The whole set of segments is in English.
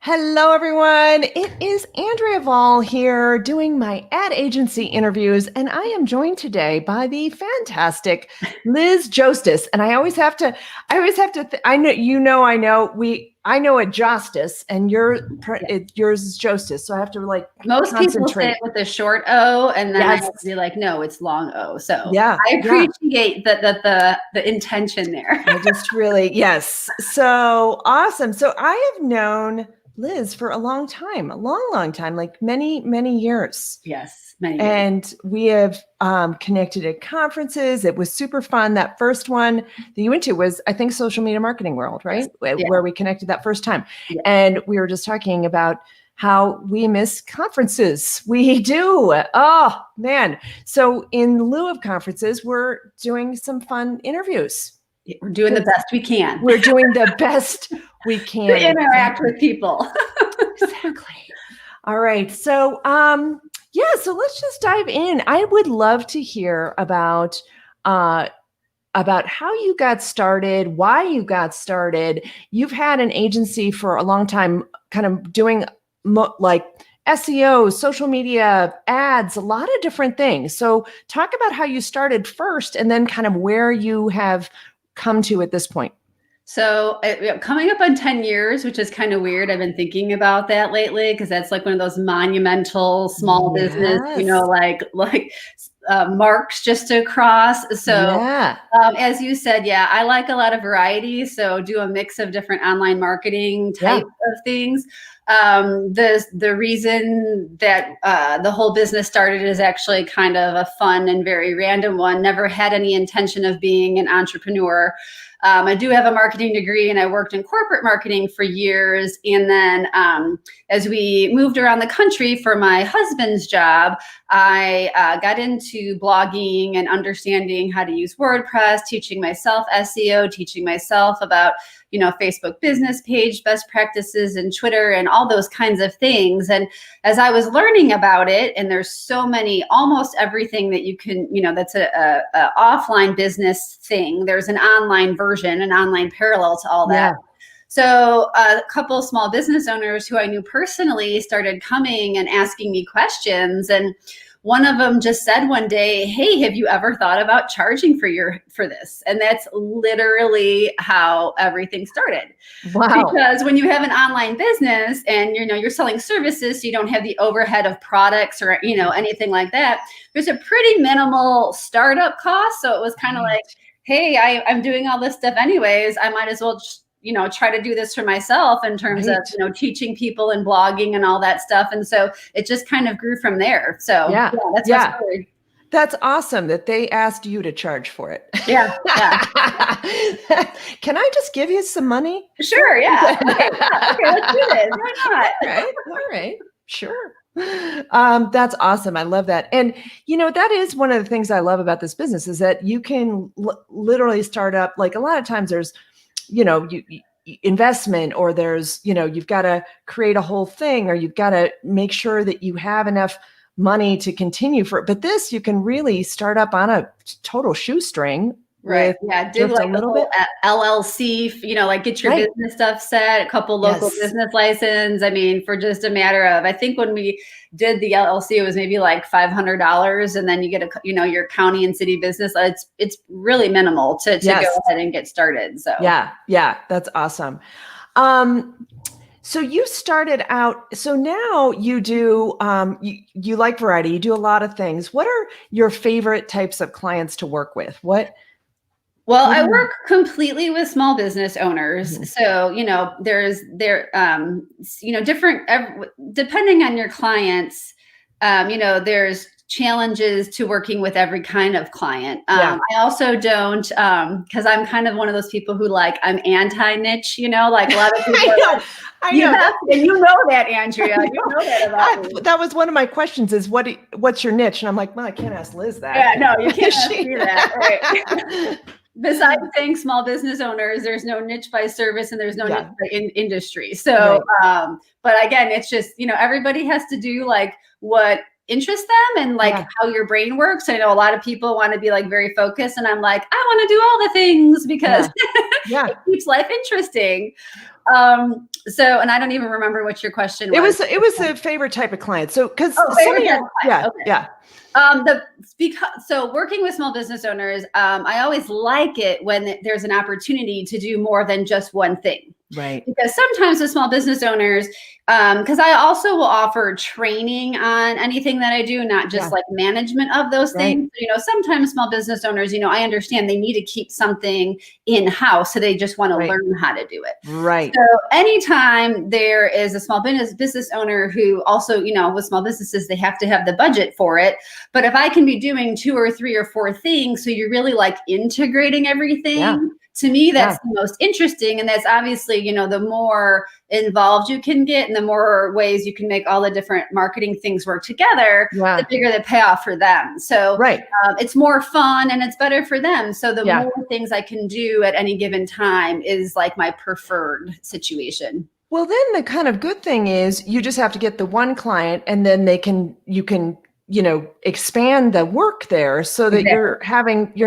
Hello, everyone. It is Andrea Vahl here doing my ad agency interviews, and I am joined today by the fantastic Liz Jostes. And I know it Jostes, and yours is Jostes, so I have to Most people say it with a short O, and then I Yes. have to be like, no, it's long O. So Yeah, I appreciate the intention there. I just really, yes. So awesome. So I have known Liz for a long time, long time, like many, many years. Yes, many years. And we have connected at conferences. It was super fun. That first one that you went to was, I think, Social Media Marketing World, right? Yes. Yeah. Where we connected that first time. Yeah. And we were just talking about how we miss conferences. We do. Oh, man. So in lieu of conferences, we're doing some fun interviews. We're doing the best we can. We're doing the best we can. To interact with people. Exactly. All right. So, so let's just dive in. I would love to hear about how you got started, why you got started. You've had an agency for a long time, kind of doing like SEO, social media, ads, a lot of different things. So talk about how you started first and then kind of where you have come to at this point. So coming up on 10 years, which is kind of weird. I've been thinking about that lately because that's like one of those monumental small business, marks just to cross. So as you said, I like a lot of variety. So do a mix of different online marketing type of things. The reason that the whole business started is actually kind of a fun and very random one. Never had any intention of being an entrepreneur. I do have a marketing degree and I worked in corporate marketing for years. And then as we moved around the country for my husband's job, I got into blogging and understanding how to use WordPress, teaching myself SEO, teaching myself about Facebook business page, best practices, and Twitter, and all those kinds of things. And as I was learning about it, and there's so many, almost everything that you can, that's a offline business thing. There's an online version, an online parallel to all that. So a couple of small business owners who I knew personally started coming and asking me questions. And one of them just said one day, "Hey, have you ever thought about charging for this?" And that's literally how everything started. Wow. Because when you have an online business and you're selling services, so you don't have the overhead of products or anything like that, there's a pretty minimal startup cost. So it was kind of like, hey, I'm doing all this stuff anyways. I might as well just try to do this for myself in terms of, teaching people and blogging and all that stuff. And so it just kind of grew from there. So that's my story. That's awesome that they asked you to charge for it. Yeah. Can I just give you some money? Sure. Yeah. Okay, let's do this. Why not? Right. All right. Sure. That's awesome. I love that. And, that is one of the things I love about this business is that you can literally start up, like a lot of times there's, investment, or there's, you've got to create a whole thing, or you've got to make sure that you have enough money to continue for it. But this, you can really start up on a total shoestring. Right. Yeah. Did like a little bit LLC, get your business stuff set, a couple local business license. I mean, for just a matter of, I think when we did the LLC, it was maybe like $500, and then you get your county and city business. It's really minimal to go ahead and get started. So yeah, that's awesome. So you started out, so now you do, you like variety, you do a lot of things. What are your favorite types of clients to work with? Well, I work completely with small business owners. Mm-hmm. So, there's different, depending on your clients, there's challenges to working with every kind of client. I also don't, because I'm kind of one of those people who I'm anti-niche, like a lot of people. I know. And you know that, Andrea. You know that about me. That was one of my questions is what's your niche? And I'm like, well, I can't ask Liz that. Yeah, no, you can't ask me that. Right. Besides saying small business owners, there's no niche by service and there's no niche by industry. So, but again, it's just, everybody has to do what interests them and how your brain works. I know a lot of people want to be very focused, and I'm like, I want to do all the things because it keeps life interesting. So, and I don't even remember what your question was. It was a favorite type of client. So, because favorite type of client. Okay. Yeah. So working with small business owners, I always like it when there's an opportunity to do more than just one thing. Right. Because sometimes with small business owners, because I also will offer training on anything that I do, not just like management of those things. You know, sometimes small business owners, you know, I understand they need to keep something in-house, so they just want to learn how to do it. Right. So anytime there is a small business owner who also, you know, with small businesses, they have to have the budget for it. But if I can be doing 2 or 3 or 4 things, so you're really like integrating everything, to me, that's the most interesting. And that's obviously, you know, the more involved you can get and the more ways you can make all the different marketing things work together, the bigger the payoff for them. So it's more fun and it's better for them. So the more things I can do at any given time is like my preferred situation. Well, then the kind of good thing is you just have to get the one client and then you can, you know, expand the work there so that you're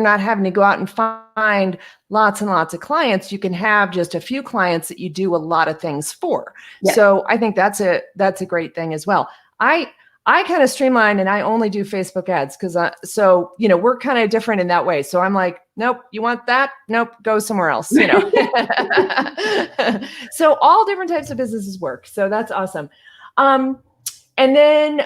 not having to go out and find lots and lots of clients. You can have just a few clients that you do a lot of things for. So I think that's a great thing as well. I kind of streamline and I only do Facebook ads because so, you know, we're kind of different in that way. So I'm like, nope, you want that? Nope, go somewhere else, you know. So all different types of businesses work. So that's awesome. And then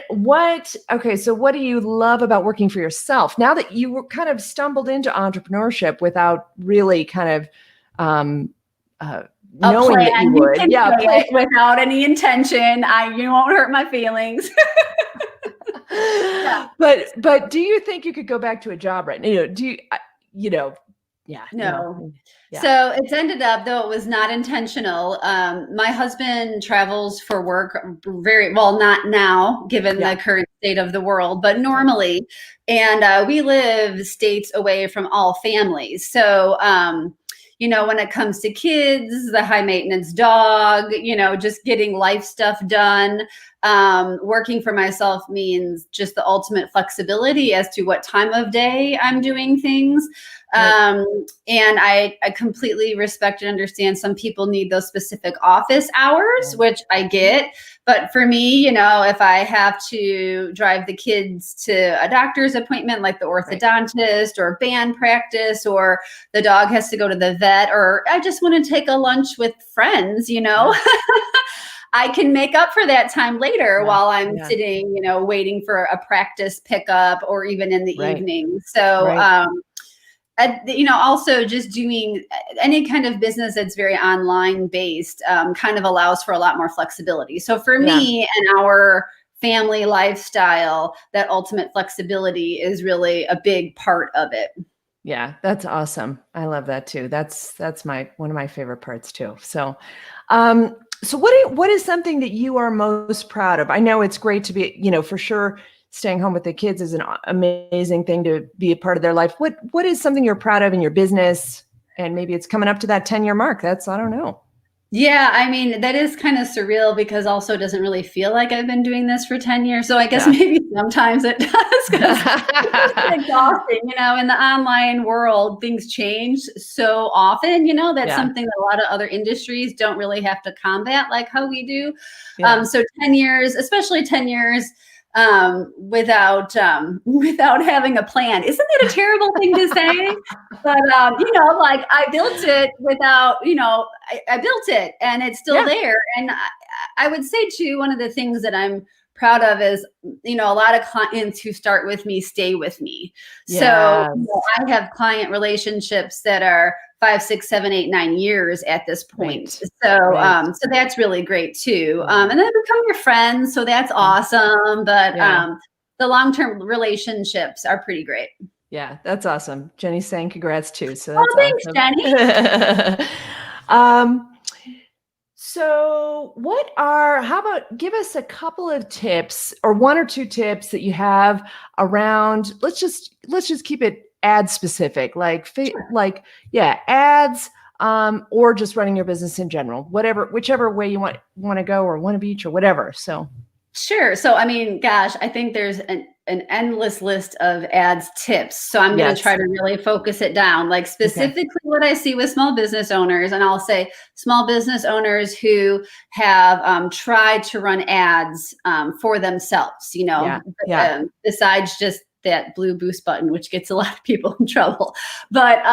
so what do you love about working for yourself now that you were kind of stumbled into entrepreneurship without really kind of knowing that you would? Without any intention. You won't hurt my feelings. But do you think you could go back to a job right now? No. So it's ended up, though it was not intentional. My husband travels for work very well, not now, given the current state of the world, but normally. And we live states away from all families. So, you know, when it comes to kids, the high maintenance dog, you know, just getting life stuff done. Working for myself means just the ultimate flexibility as to what time of day I'm doing things. And I completely respect and understand some people need those specific office hours, which I get. But for me, you know, if I have to drive the kids to a doctor's appointment, like the orthodontist or band practice, or the dog has to go to the vet, or I just want to take a lunch with friends, you know, I can make up for that time later while I'm sitting, you know, waiting for a practice pickup or even in the evening. So, you know, also just doing any kind of business that's very online based kind of allows for a lot more flexibility. So for me and our family lifestyle, that ultimate flexibility is really a big part of it. Yeah, that's awesome. I love that too. That's one of my favorite parts too. So, so what is something that you are most proud of? I know it's great to be, you know, for sure, staying home with the kids is an amazing thing to be a part of their life. What is something you're proud of in your business? And maybe it's coming up to that 10-year mark. I don't know. Yeah, I mean, that is kind of surreal because also it doesn't really feel like I've been doing this for 10 years. So I guess maybe sometimes it does because it's exhausting, you know, in the online world, things change so often, you know, that's something that a lot of other industries don't really have to combat like how we do. So 10 years, especially 10 years, without having a plan. Isn't that a terrible thing to say? But, you know, like I built it without, you know, I built it and it's still there. And I would say too, one of the things that I'm proud of is, you know, a lot of clients who start with me stay with me. So you know, I have client relationships that are 5, 6, 7, 8, 9 years at this point. So, so that's really great too. And then become your friends. So that's awesome. But, the long-term relationships are pretty great. Yeah, that's awesome. Jenny's saying congrats too. So that's awesome. Jenny. So how about give us a couple of tips or 1 or 2 tips that you have around, let's just keep it ad specific, like ads, or just running your business in general, whichever way you want to go, or one of each or whatever. So. Sure. So, I mean, gosh, I think there's an endless list of ads tips. So I'm going to try to really focus it down, like specifically what I see with small business owners. And I'll say small business owners who have tried to run ads for themselves, besides just that blue boost button, which gets a lot of people in trouble. But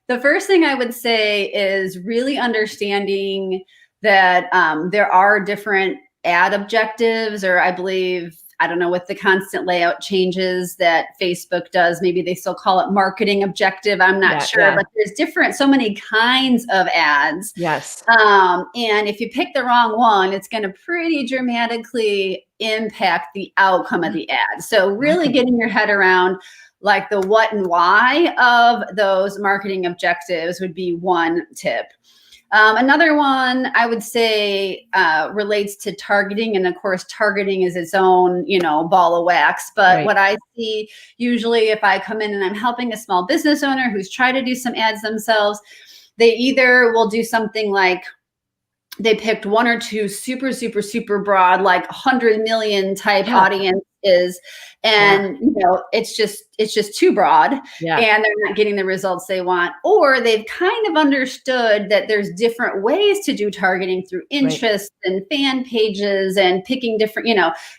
the first thing I would say is really understanding that there are different ad objectives, or I believe, I don't know, with the constant layout changes that Facebook does, maybe they still call it marketing objective. I'm not sure, but there's so many kinds of ads. Yes. And if you pick the wrong one, it's going to pretty dramatically impact the outcome of the ad. So really getting your head around like the what and why of those marketing objectives would be one tip. Another one I would say relates to targeting. And of course, targeting is its own, ball of wax. But what I see usually if I come in and I'm helping a small business owner who's tried to do some ads themselves, they either will do something like they picked one or two super, super, super broad, like 100 million type audiences. And, it's just too broad and they're not getting the results they want, or they've kind of understood that there's different ways to do targeting through interests and fan pages and picking different,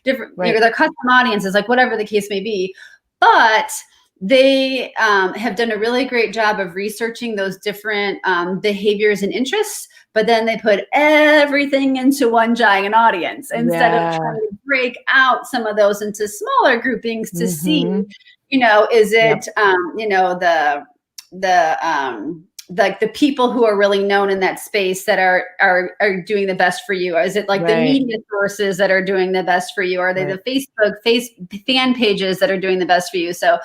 their custom audiences, like whatever the case may be. But they have done a really great job of researching those different behaviors and interests, but then they put everything into one giant audience instead of trying to break out some of those into smaller groupings to see, is it, like the people who are really known in that space that are doing the best for you? Or is it like the media sources that are doing the best for you? Are they the Facebook fan pages that are doing the best for you? So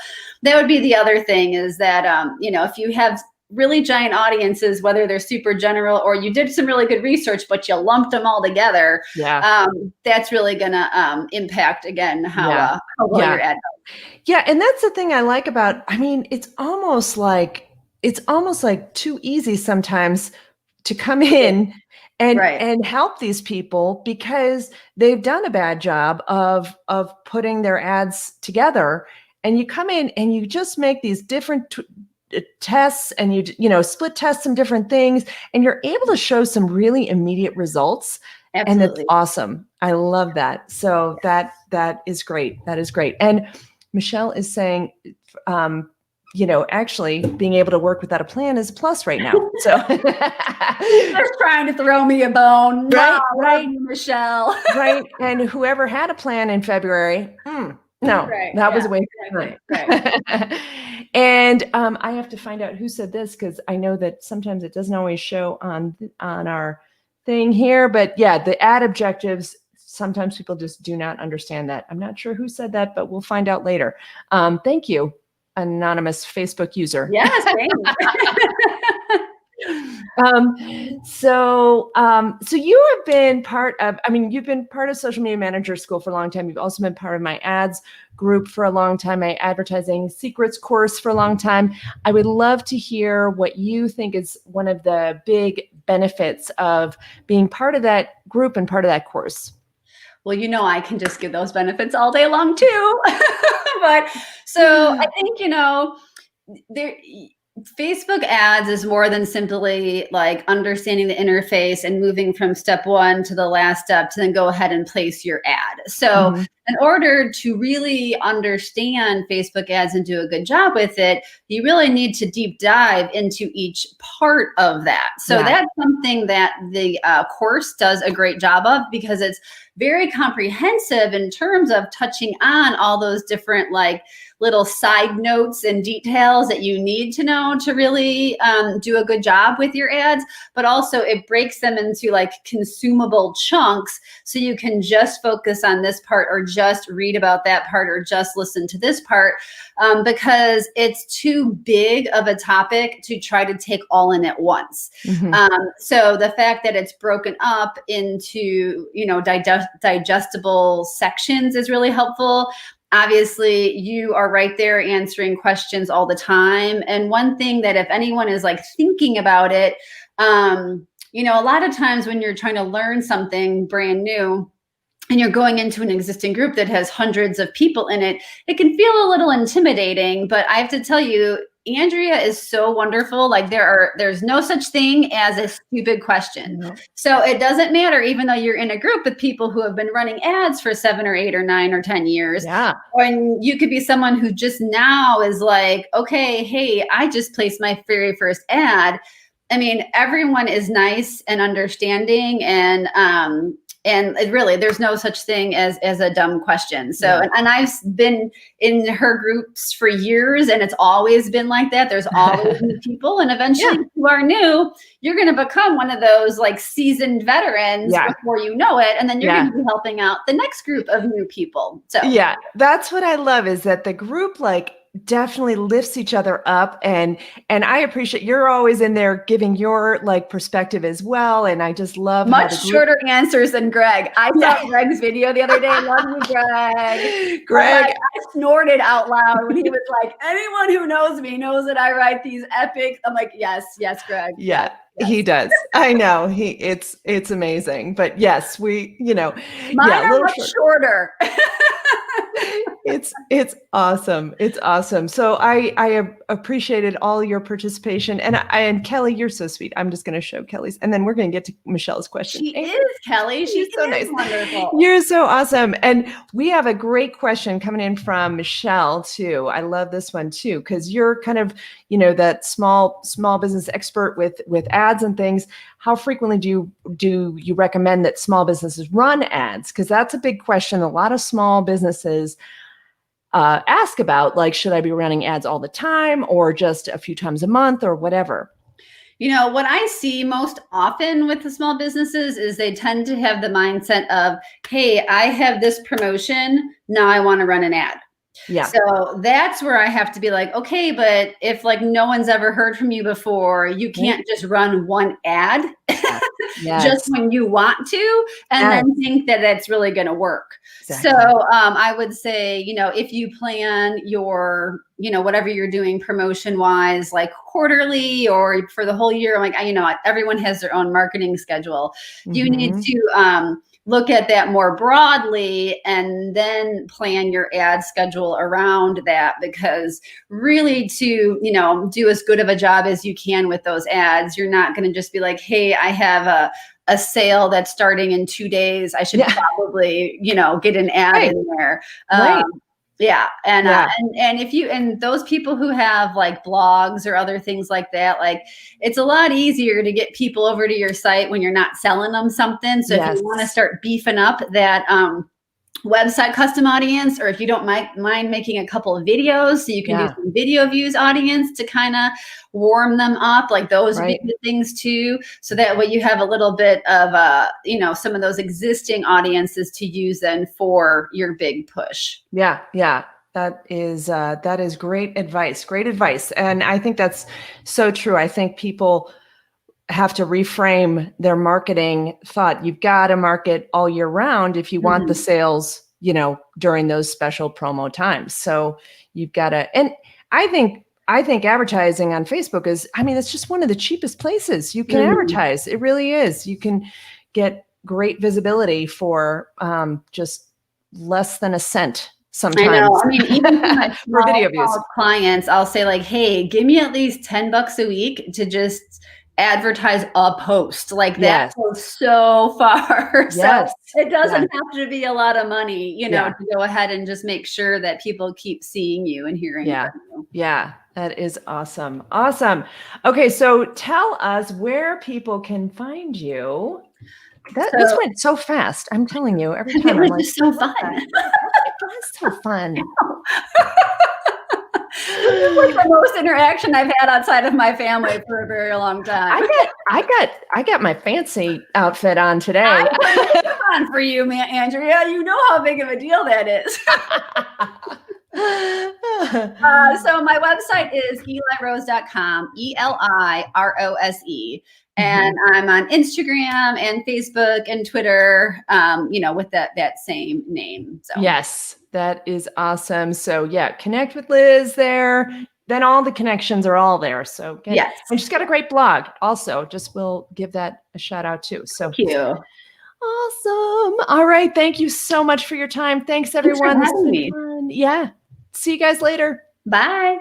that would be the other thing, is that, if you have really giant audiences, whether they're super general or you did some really good research, but you lumped them all together, that's really going to impact, again, how well your ad goes. Yeah. And that's the thing I like about, it's almost like too easy sometimes to come in and help these people because they've done a bad job of putting their ads together. And you come in and you just make these different tests and you split test some different things and you're able to show some really immediate results. Absolutely. And it's awesome. I love that. So that is great. That is great. And Michelle is saying, actually being able to work without a plan is a plus right now. So just trying to throw me a bone. Right, Michelle. Right. And whoever had a plan in February, that was a waste of time. Right. And I have to find out who said this, because I know that sometimes it doesn't always show on our thing here. But the ad objectives, sometimes people just do not understand that. I'm not sure who said that, but we'll find out later. Thank you, anonymous Facebook user. Yes, thanks. So you have been part of, you've been part of Social Media Manager School for a long time. You've also been part of my ads group for a long time, my advertising secrets course for a long time. I would love to hear what you think is one of the big benefits of being part of that group and part of that course. Well, I can just give those benefits all day long too. But so I think, Facebook ads is more than simply like understanding the interface and moving from step one to the last step to then go ahead and place your ad. So in order to really understand Facebook ads and do a good job with it, you really need to deep dive into each part of that. So that's something that the course does a great job of, because it's very comprehensive in terms of touching on all those different like little side notes and details that you need to know to really do a good job with your ads. But also it breaks them into like consumable chunks, so you can just focus on this part, or just read about that part, or just listen to this part, because it's too big of a topic to try to take all in at once. So the fact that it's broken up into, digestible sections is really helpful. Obviously, you are right there answering questions all the time. And one thing that if anyone is like thinking about it, a lot of times when you're trying to learn something brand new, and you're going into an existing group that has hundreds of people in it, it can feel a little intimidating. But I have to tell you, Andrea is so wonderful. Like there's no such thing as a stupid question. No. So it doesn't matter, even though you're in a group with people who have been running ads for 7 or 8 or 9 or 10 years. Yeah. When you could be someone who just now is like, okay, hey, I just placed my very first ad. I mean, everyone is nice and understanding, and really, there's no such thing as a dumb question. So, and I've been in her groups for years, and it's always been like that. There's always new people, and eventually, if you are new, you're going to become one of those like seasoned veterans before you know it, and then you're going to be helping out the next group of new people. So, that's what I love, is that the group like definitely lifts each other up, and I appreciate you're always in there giving your like perspective as well, and I just love much shorter answers than Greg. I saw Greg's video the other day. Love you, Greg. Greg, I snorted out loud when he was like, anyone who knows me knows that I write these epic. I'm like, yes, Greg. Yes. He does. I know. It's amazing. But yes, we, mine are much shorter. It's awesome. It's awesome. So I appreciated all your participation, and Kelly, you're so sweet. I'm just going to show Kelly's, and then we're going to get to Michelle's question. She is, Kelly. She's so nice. Wonderful. You're so awesome. And we have a great question coming in from Michelle too. I love this one too, because you're kind of, that small business expert with ads and things. How frequently do you recommend that small businesses run ads? Because that's a big question. A lot of small businesses ask about, like, should I be running ads all the time or just a few times a month or whatever? What I see most often with the small businesses is they tend to have the mindset of, hey, I have this promotion, now I want to run an ad. Yeah. So that's where I have to be like, okay, but if like no one's ever heard from you before, you can't just run one ad just when you want to, and then think that it's really going to work. Exactly. So I would say, if you plan your, whatever you're doing promotion wise, like quarterly or for the whole year, like, everyone has their own marketing schedule. Mm-hmm. You need to, look at that more broadly and then plan your ad schedule around that, because really to, do as good of a job as you can with those ads, you're not going to just be like, hey, I have a sale that's starting in 2 days. I should probably, get an ad in there. Yeah. And and those people who have like blogs or other things like that, like it's a lot easier to get people over to your site when you're not selling them something. So if you want to start beefing up that website custom audience, or if you don't mind making a couple of videos, so you can do some video views audience to kind of warm them up, like those would be good things too. So that way you have a little bit of some of those existing audiences to use then for your big push. Yeah. That is great advice. Great advice. And I think that's so true. I think people have to reframe their marketing thought. You've got to market all year round if you want the sales, during those special promo times. So you've got to, and I think advertising on Facebook it's just one of the cheapest places you can advertise. It really is. You can get great visibility for just less than a cent. Sometimes. I know. Even for my small clients, I'll say like, hey, give me at least $10 a week to just advertise a post. Like that goes so far. So it doesn't have to be a lot of money, to go ahead and just make sure that people keep seeing you and hearing from you. Yeah. That is awesome. Awesome. Okay. So tell us where people can find you. This went so fast. I'm telling you, every time it was just so fun. It was so fun. This is like the most interaction I've had outside of my family for a very long time. I got my fancy outfit on today. I put it on for you, Andrea. You know how big of a deal that is. So my website is elirose.com, ELIROSE. And I'm on Instagram and Facebook and Twitter, with that same name. So yes, that is awesome. So connect with Liz there. Then all the connections are all there. So and she's got a great blog also. We'll give that a shout out too. So thank you. Awesome. All right. Thank you so much for your time. Thanks, everyone. Thanks for having me. Fun. Yeah. See you guys later. Bye.